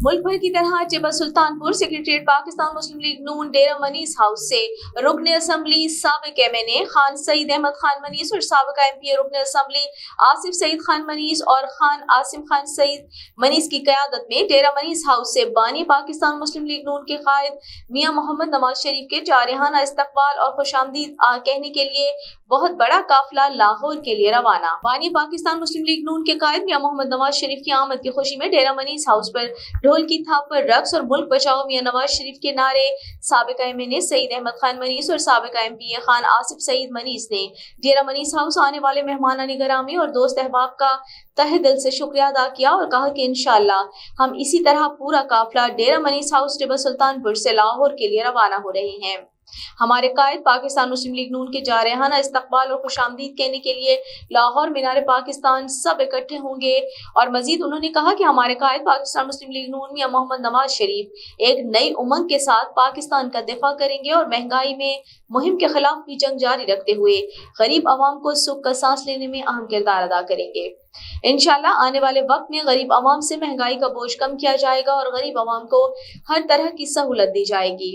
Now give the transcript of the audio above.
मुल्क भर की तरह टिब्बा सुल्तानपुर सेक्रेटेरिएट पाकिस्तान मुस्लिम लीग नून डेरा मनीस हाउस से रुकन असम्बली साबिक एमएनए खान सईद अहमद खान मनीस और साबिका एमपी रुकन असम्बली आसिफ सईद खान मनीस और खान आसिम खान सईद मनीस की क़यादत में डेरा मनीस हाउस से बानी पाकिस्तान मुस्लिम लीग नून के कायद मियां मोहम्मद नवाज शरीफ के जारहाना इस्तकबाल और खुशामदीद कहने के लिए बहुत बड़ा काफिला लाहौर के लिए रवाना। बानी पाकिस्तान मुस्लिम लीग नून के कायद मियां मोहम्मद नवाज शरीफ की आमद की खुशी में डेरा मनीस हाउस पर ढोल की थाप पर रक्स और मुल्क बचाओ मियां नवाज शरीफ के नारे साबिका एमएनए सईद अहमद खान मनीस और साबिका एमपी खान आसिफ सईद मनीस ने डेरा मनीस हाउस आने वाले मेहमान निगरामी और दोस्त अहबाब का तहे दिल से शुक्रिया अदा किया और कहा कि इंशाअल्लाह हम इसी तरह पूरा काफिला डेरा मनीस हाउस टिब्बा सुल्तानपुर से लाहौर के लिए रवाना हो रहे हैं। हमारे कायद पाकिस्तान मुस्लिम लीग नून के जारहाना इस्तकबाल और खुशामदीद कहने के लिए लाहौर मीनार पाकिस्तान सब इकट्ठे होंगे। और मजीद उन्होंने कहा कि हमारे कायद पाकिस्तान मुस्लिम लीग नून मियां मोहम्मद नवाज शरीफ एक नई उमंग के साथ पाकिस्तान का दिफा करेंगे और महंगाई में मुहिम के खिलाफ भी जंग जारी रखते हुए गरीब अवाम को सुख का सांस लेने में अहम किरदार अदा करेंगे। इंशाल्लाह आने वाले वक्त में गरीब अवाम से महंगाई का बोझ कम किया जाएगा और गरीब अवाम को हर तरह की सहूलत दी जाएगी।